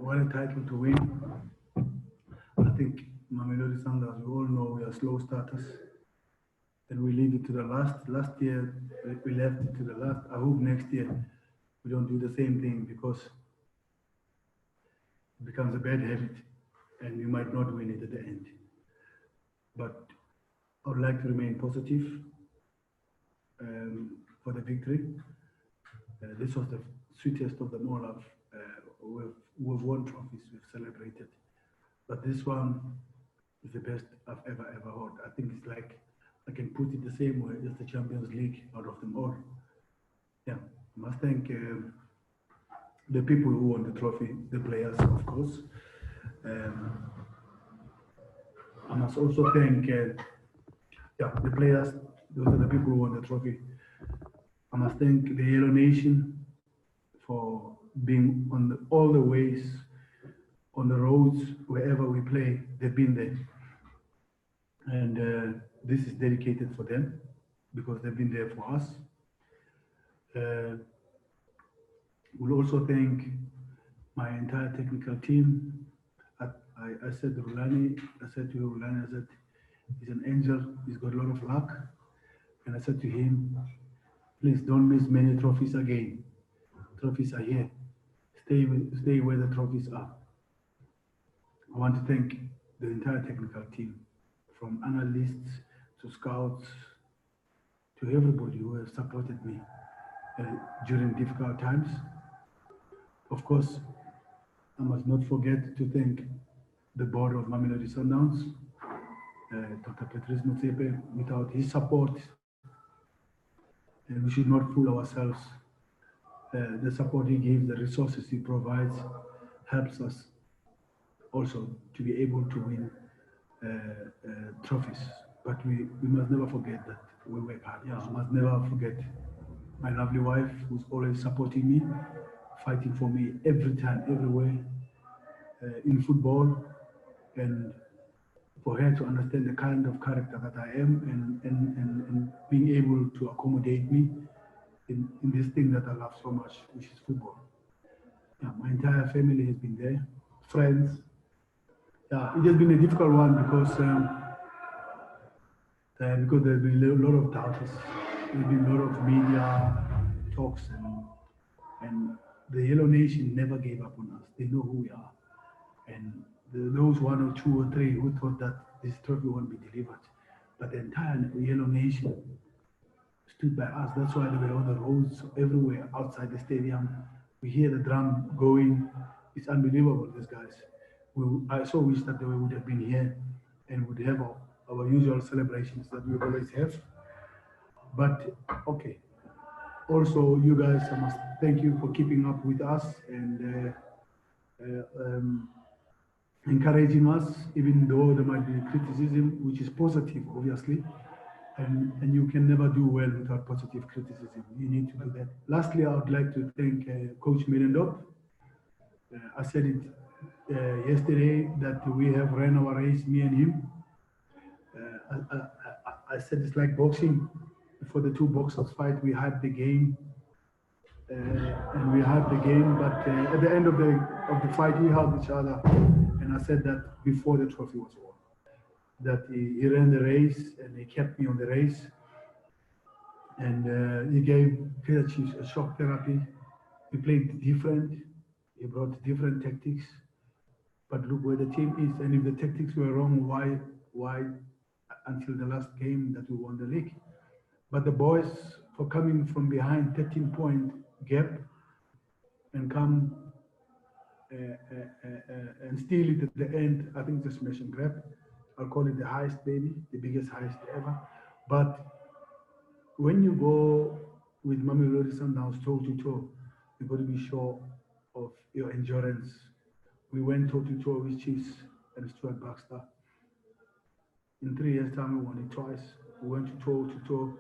what a title to win. I think Mamelodi Sundowns, we all know we are slow starters. Then we leave it to the last. Last year, we left it to the last. I hope next year we don't do the same thing because it becomes a bad habit and we might not win it at the end. But I would like to remain positive for the victory. This was the sweetest of them all. We've won trophies, we've celebrated. But this one is the best I've ever heard. I think it's like, I can put it the same way as the Champions League out of them all. Yeah, I must thank the people who won the trophy, the players, of course. I must also thank the players, those are the people who won the trophy. I must thank the Yellow Nation for being on all the ways, on the roads, wherever we play, they've been there. And this is dedicated for them because they've been there for us. We'll also thank my entire technical team. I said to Rulani, I said, he's an angel, he's got a lot of luck. And I said to him, please don't miss many trophies again. Trophies are here. Stay where the trophies are. I want to thank the entire technical team, from analysts to scouts to everybody who has supported me during difficult times. Of course, I must not forget to thank the board of Mamelodi Sundowns, Dr. Patrice Motsepe. Without his support, we should not fool ourselves. The support he gives, the resources he provides, helps us also to be able to win trophies. But we must never forget that we work hard. Yeah, I must never forget my lovely wife, who's always supporting me, fighting for me every time, everywhere in football, and for her to understand the kind of character that I am and being able to accommodate me in this thing that I love so much, which is football. Yeah, my entire family has been there, friends. Yeah, it has been a difficult one because there's been a lot of doubters. There's been a lot of media talks, and the Yellow Nation never gave up on us. They know who we are. And those 1 or 2 or 3 who thought that this trophy won't be delivered, but the entire Yellow Nation stood by us. That's why they were on the roads everywhere outside the stadium. We hear the drum going. It's unbelievable, these guys. I so wish that they would have been here and would have our usual celebrations that we always have. But okay. Also, you guys, I must thank you for keeping up with us and encouraging us, even though there might be criticism, which is positive, obviously. And you can never do well without positive criticism. You need to do that. Lastly, I would like to thank Coach Mirendop. I said it yesterday that we have ran our race, me and him. I said it's like boxing. Before the 2 boxers fight, we hype the game, and we hype the game. But at the end of the fight, we hug each other. And I said that before the trophy was won, that he ran the race and he kept me on the race, and he gave Kaizer Chiefs a shock therapy. We played different. He brought different tactics. But look where the team is, and if the tactics were wrong, why until the last game that we won the league? But the boys, for coming from behind 13-point gap and come and steal it at the end, I think it's a smash and grab. I'll call it the heist, baby, the biggest heist ever. But when you go with Mamelodi Sundowns toe-to-toe, you've got to be sure of your endurance. We went toe-to-toe with Chiefs and Stuart Baxter. In 3 years' time, we won it twice. We went toe-to-toe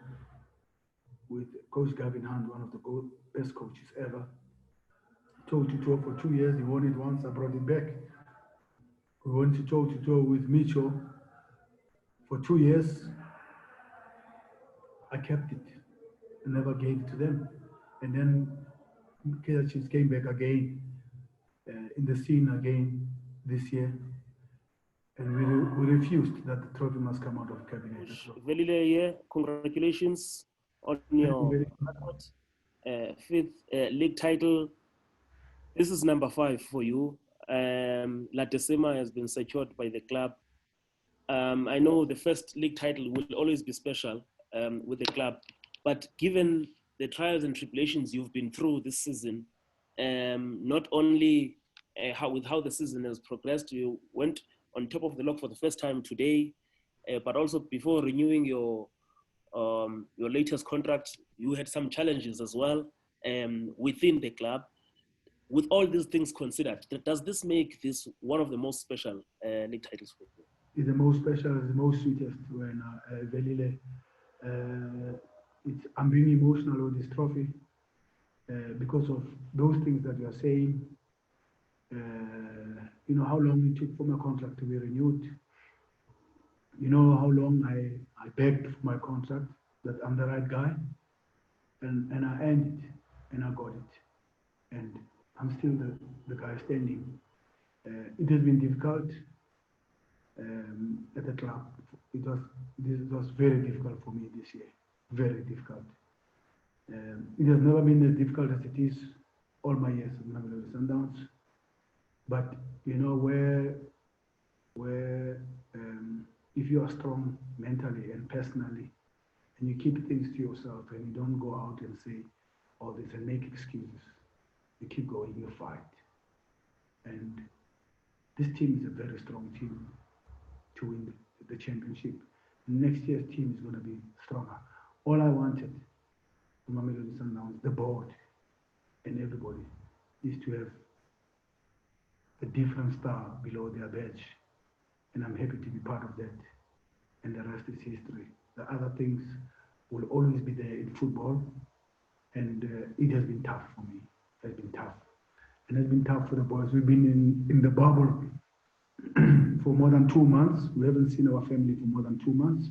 with Coach Gavin Hunt, one of the best coaches ever. Toe-to-toe for 2 years. He won it once. I brought it back. We went toe-to-toe with Mitchell for 2 years. I kept it and never gave it to them. And then Kaizer Chiefs came back again. in the scene again this year, and we refused that the trophy must come out of cabinet. Velile, yeah, congratulations on your record, fifth league title. This is number 5 for you. Decima has been secured by the club. I know the first league title will always be special with the club, but given the trials and tribulations you've been through this season, not only how the season has progressed, you went on top of the log for the first time today, but also before renewing your latest contract, you had some challenges as well within the club. With all these things considered, does this make this one of the most special league titles for you? It's the most special, the most sweetest when Velile. I'm really emotional with this trophy because of those things that you are saying. You know how long it took for my contract to be renewed. You know how long I begged for my contract, that I'm the right guy, and I earned it, and I got it. And I'm still the guy standing. It has been difficult at the club. This was very difficult for me this year, very difficult. It has never been as difficult as it is all my years at Mamelodi Sundowns. But you know where if you are strong mentally and personally, and you keep things to yourself and you don't go out and say all this and make excuses, you keep going, you fight. And this team is a very strong team to win the championship. Next year's team is going to be stronger. All I wanted from Mamelodi Sundowns, the board and everybody, is to have a different star below their badge. And I'm happy to be part of that. And the rest is history. The other things will always be there in football. And it has been tough for me. It has been tough. And it's been tough for the boys. We've been in the bubble for more than 2 months. We haven't seen our family for more than 2 months.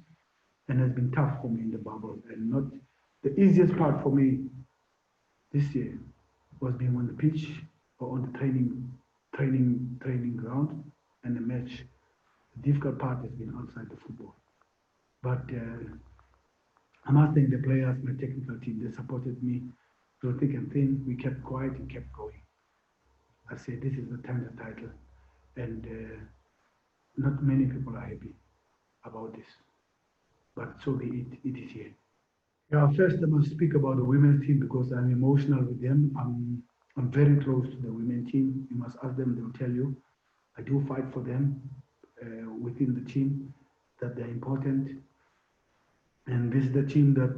And it's been tough for me in the bubble. And not the easiest part for me this year was being on the pitch or on the training ground and the match. The difficult part has been outside the football. But I must thank the players, my technical team. They supported me through thick and thin. We kept quiet and kept going. I said, this is the tender title. And not many people are happy about this. But so be it, it is here. Yeah, first I must speak about the women's team because I'm emotional with them. I'm very close to the women's team. You must ask them, they'll tell you. I do fight for them within the team, that they're important. And this is the team that,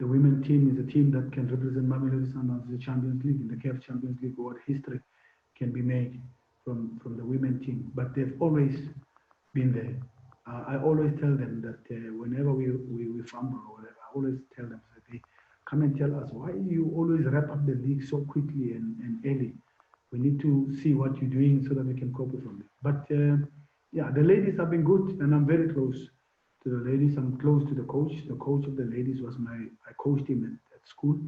the women's team is a team that can represent Mamelodi Sundowns in the Champions League, in the CAF Champions League, what history can be made from the women's team. But they've always been there. I always tell them that whenever we fumble or whatever, I always tell them that they come and tell us, why you always wrap up the league so quickly and early? We need to see what you're doing so that we can cope with it. But yeah, the ladies have been good, and I'm very close to the ladies. I'm close to the coach. The coach of the ladies was I coached him at school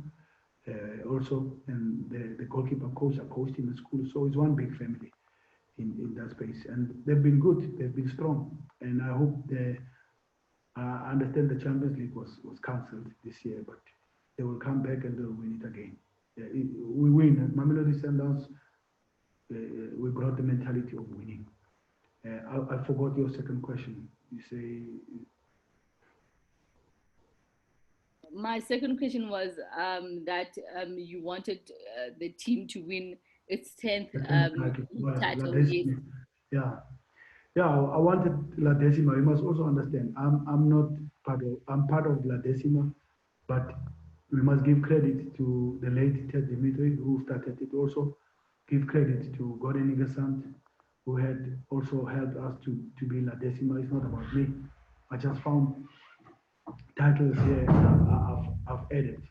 also, and the goalkeeper coach, I coached him at school. So it's one big family in that space, and they've been good. They've been strong, and I hope I understand the Champions League was cancelled this year, but they will come back and they'll win it again. We win at Mamelodi Sundowns. We brought the mentality of winning. I forgot your second question. You say. My second question was that you wanted the team to win its 10th title. Yes. Yeah. Yeah, I wanted La Decima. You must also understand, I'm not I'm part of La Decima, but we must give credit to the late Ted Dimitri, who started it also. Give credit to Gordon Ingesand, who had also helped us to be La Decima. It's not about me. I just found titles here I've added,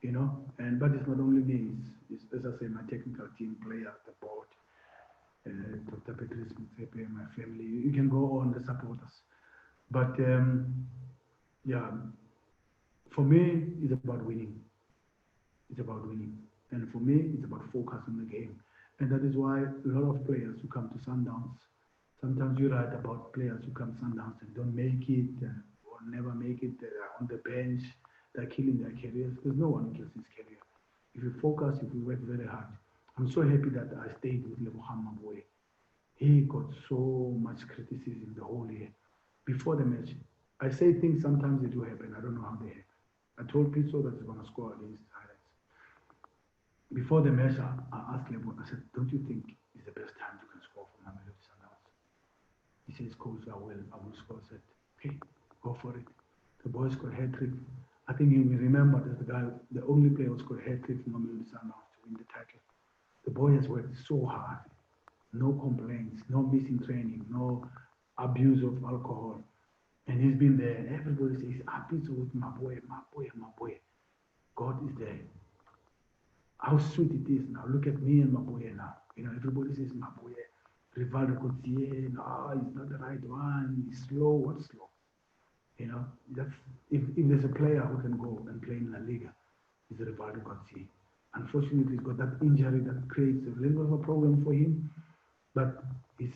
you know, but it's not only me. It's as I say, my technical team, players, the board, Dr. Patrice Mutsepe, my family. You can go on, the supporters. But yeah, for me, it's about winning. It's about winning. And for me, it's about focus on the game. And that is why a lot of players who come to Sundowns, sometimes you write about players who come to Sundowns and don't make it or never make it, they're on the bench, they're killing their careers. There's no one who kills his career. If you focus, if you work very hard. I'm so happy that I stayed with Lebogang Maboe. He got so much criticism the whole year. Before the match, I say things sometimes they do happen. I don't know how they happen. I told Pitso that he's going to score against Highlights. Before the match, I asked Lebo, I said, don't you think it's the best time you can score for Mamelodi Sundowns? He says, Coach, I will score. I said, okay, go for it. The boy scored a hat-trick. I think he will remember that the only player who scored a hat-trick for Mamelodi Sundowns to win the title. The boy has worked so hard. No complaints, no missing training, no abuse of alcohol. And he's been there. And everybody says, Pitso with my boy. God is there. How sweet it is now. Look at me and my boy now. You know, everybody says, my boy, Rivaldo Gauthier, no, he's not the right one. He's slow. What's slow? You know, that's if there's a player who can go and play in La Liga, it's Rivaldo Gauthier. Unfortunately, he's got that injury that creates a little bit of a problem for him. But he's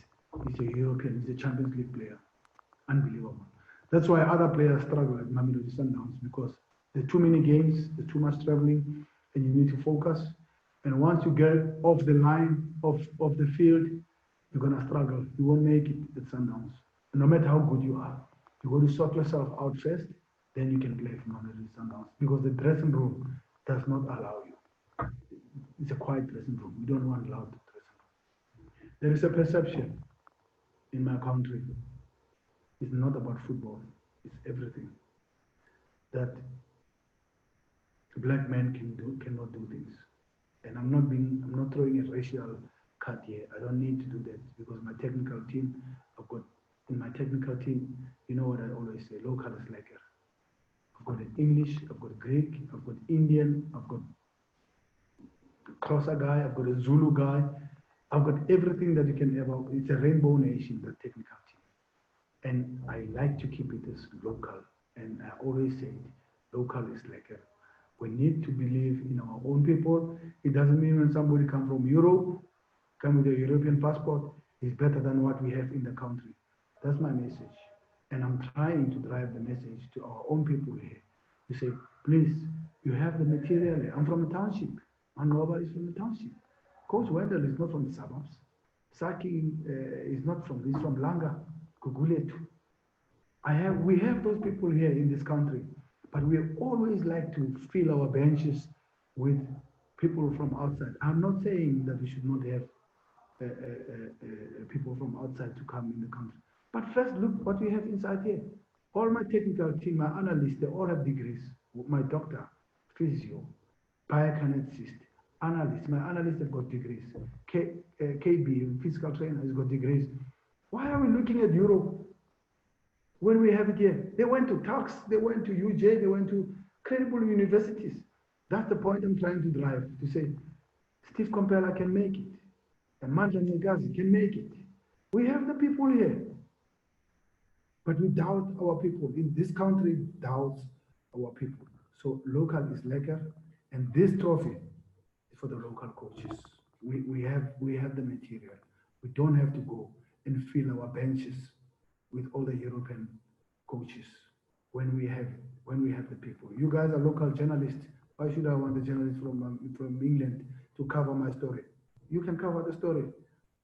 a European, he's a Champions League player. Unbelievable. That's why other players struggle at Mamelodi Sundowns, because there are too many games, there's too much traveling, and you need to focus. And once you get off the line of the field, you're going to struggle. You won't make it at Sundowns. And no matter how good you are, you got to sort yourself out first, then you can play for Mamelodi Sundowns, because the dressing room does not allow you. It's a quiet dressing room. You don't want loud dressing room. There is a perception in my country. It's not about football. It's everything. That black men cannot do things. And I'm not throwing a racial cut here. I don't need to do that, because my technical team, in my technical team, you know what I always say, local is lekker. I've got an English, I've got Greek, I've got Indian, I've got Xhosa guy, I've got a Zulu guy, I've got everything that you can ever. It's a rainbow nation, the technical team. And I like to keep it as local. And I always say, local is lekker. We need to believe in our own people. It doesn't mean when somebody comes from Europe, come with a European passport, is better than what we have in the country. That's my message. And I'm trying to drive the message to our own people here. To say, please, you have the material here. I'm from a township. Anova is from the township. Coach Wendell is not from the suburbs. Saki is not from this, from Langa, Guguletu. We have those people here in this country, but we always like to fill our benches with people from outside. I'm not saying that we should not have people from outside to come in the country. But first, look what we have inside here. All my technical team, my analysts, they all have degrees. My doctor, physio, biokineticist, analyst. My analysts have got degrees. KB, physical trainer, has got degrees. Why are we looking at Europe when we have it here? They went to Tux, they went to UJ, they went to credible universities. That's the point I'm trying to drive, to say, Steve Compella can make it, and Mandla Nagazi can make it. We have the people here. But we doubt our people. In this country, doubts our people. So local is lekker, and this trophy is for the local coaches. We have the material. We don't have to go and fill our benches with all the European coaches when we have the people. You guys are local journalists. Why should I want the journalist from England to cover my story? You can cover the story.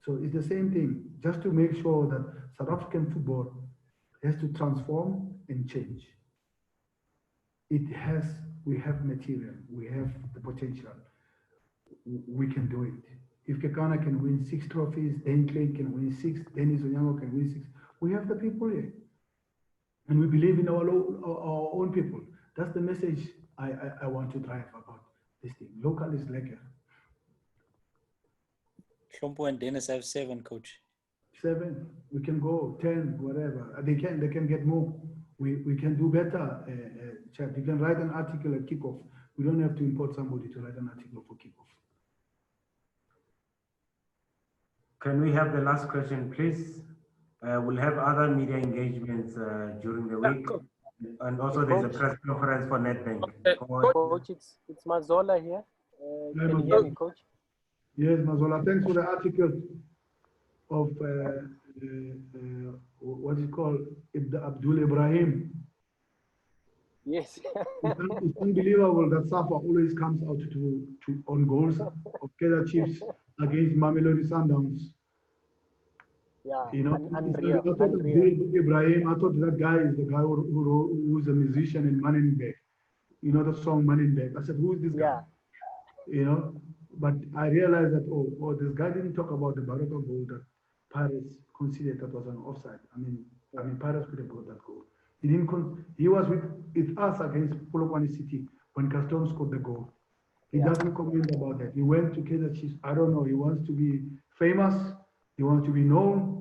So it's the same thing, just to make sure that South African football has to transform and change. We have material, we have the potential. We can do it. If Kekana can win 6 trophies, Dan Clay can win 6, Dennis Onyango can win 6, we have the people here. And we believe in our own people. That's the message I want to drive about this thing. Local is lekker. Klompo and Dennis have 7, coach. 7, we can go 10, whatever. They can get more. We can do better. Chad, you can write an article at kickoff. We don't have to import somebody to write an article for kickoff. Can we have the last question, please? We'll have other media engagements during the week. And also there's a press conference for Nedbank. Coach, it's Mazola here. Can you hear me, coach? Yes, Mazola. Thanks for the article of what is it called? Abdul Ibrahim. Yes. It's unbelievable that Safa always comes out to on goals of Kaizer Chiefs against Mamelodi Sundowns. Yeah, You know, unreal. I thought Ibrahim, I thought that guy is the guy who's a musician in Maninberg. You know the song Maninberg. I said, who is this guy? Yeah. You know, but I realized that, oh, this guy didn't talk about the Baraka goal that Pirates considered that was an offside. I mean, Pirates could have got that goal. He didn't. He was with us against Polokwane City when Gaston scored the goal. He doesn't comment about that. He went to Kaizer Chiefs. I don't know. He wants to be famous. He wants to be known.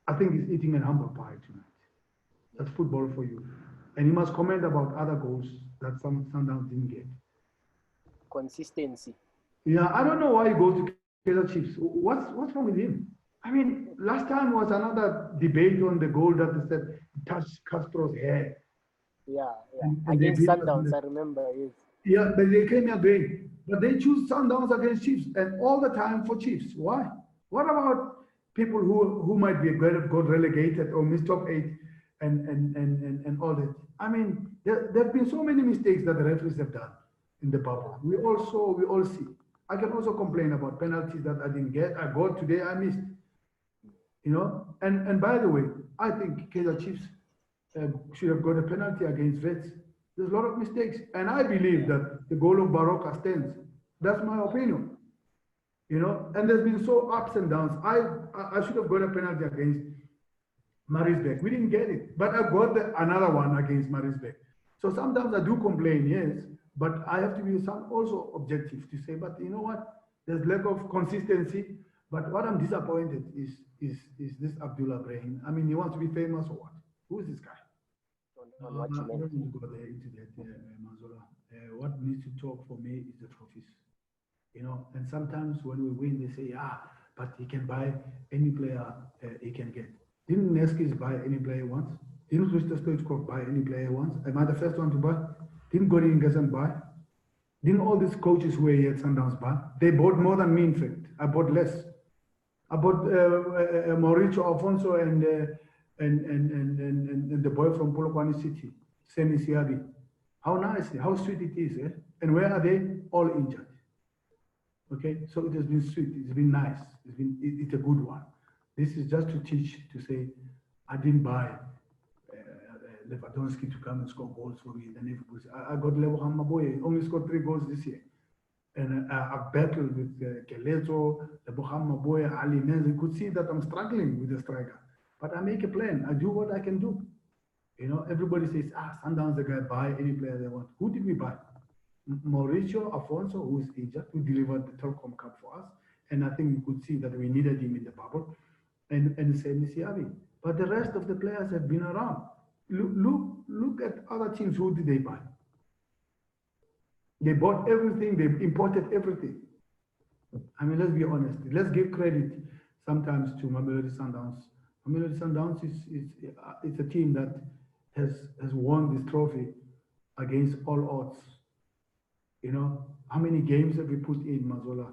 I think he's eating a humble pie tonight. That's football for you. And he must comment about other goals that some Sundowns didn't get. Consistency. Yeah, I don't know why he goes to Kaizer Chiefs. What's wrong with him? I mean, last time was another debate on the goal that they said touched Castro's hair. Yeah. And Against Sundowns, I remember. Yes. Yeah, but they came again. But they choose Sundowns against Chiefs and all the time for Chiefs. Why? What about people who might be got relegated or missed top 8 and all that? I mean, there have been so many mistakes that the referees have done in the bubble. We all see. I can also complain about penalties that I didn't get. I got today, I missed. You know, and by the way, I think Kaizer Chiefs should have got a penalty against Vets. There's a lot of mistakes, and I believe that the goal of Baroka stands. That's my opinion. You know, and there's been so ups and downs. I should have got a penalty against Marisbeck. We didn't get it, but I got another one against Marisbeck. So sometimes I do complain, yes, but I have to be also objective to say, but you know what? There's lack of consistency. But what I'm disappointed is this Abdullah Ibrahim. I mean, he wants to be famous or what? Who is this guy? I don't need to go there into that, Mazola. What needs to talk for me is the trophies. You know, and sometimes when we win, they say, but he can buy any player he can get. Didn't Neskis buy any player once? Didn't Mr. Stoichkov buy any player once? Am I the first one to buy? Didn't Godin Gazan buy? Didn't all these coaches who were here at Sundowns buy? They bought more than me, in fact. I bought less. I bought Mauricio Alfonso and the boy from Polokwane City, Semi Siabi. How nice, how sweet it is, eh? And where are they? All injured. Okay, so it has been sweet, it's been nice, it's a good one. This is just to teach, to say, I didn't buy Lewandowski to come and score goals for me. Then everybody, I got Leboham Maboye, only scored 3 goals this year. And I battled with Keleto, Leboham Maboye, Ali Menz. You could see that I'm struggling with the striker. But I make a plan, I do what I can do. You know, everybody says, Sundowns, the guy buy any player they want. Who did we buy? Mauricio Alfonso, who is injured, who delivered the Telkom Cup for us. And I think you could see that we needed him in the bubble. And Semi Siabi. But the rest of the players have been around. Look at other teams. Who did they buy? They bought everything. They imported everything. I mean, let's be honest. Let's give credit sometimes to Mamelodi Sundowns. Mamelodi Sundowns is a team that has won this trophy against all odds. You know, how many games have we put in, Mazola?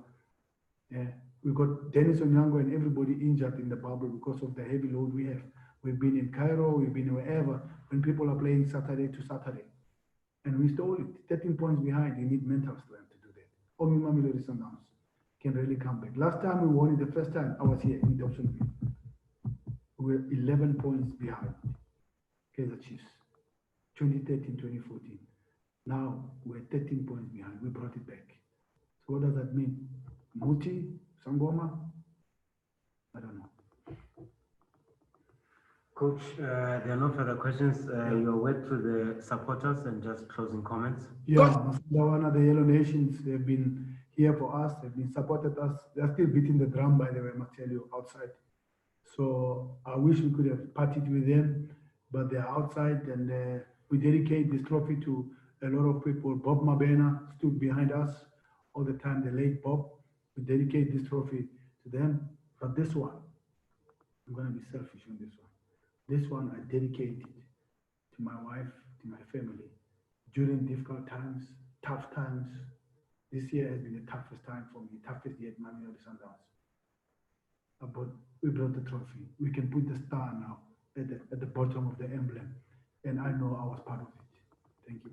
We got Dennis Onyango and everybody injured in the bubble because of the heavy load we have. We've been in Cairo, we've been wherever, when people are playing Saturday to Saturday. And we stole it, 13 points behind. You need mental strength to do that. Only Mamelodi Sundowns can really come back. Last time we won it, the first time I was here in Dobsonville, we were 11 points behind Kaizer Chiefs, 2013, 2014. Now we're 13 points behind. We brought it back. So what does that mean? Muti, Sangoma? I don't know. Coach, there are no further questions. Your word to the supporters and just closing comments. Yeah, Masundawana, the Yellow Nations, they've been here for us. They've been supported us. They're still beating the drum, by the way, I must tell you, outside. So I wish we could have partied with them, but they're outside, and we dedicate this trophy to a lot of people. Bob Mabena stood behind us all the time, the late Bob. We dedicate this trophy to them. But this one, I'm going to be selfish on this one. This one I dedicated to my wife, to my family. During difficult times, tough times, This year has been the toughest time for me, toughest yet, Mamelodi Sundowns. But we brought the trophy. We can put the star now at the bottom of the emblem. And I know I was part of it. Thank you.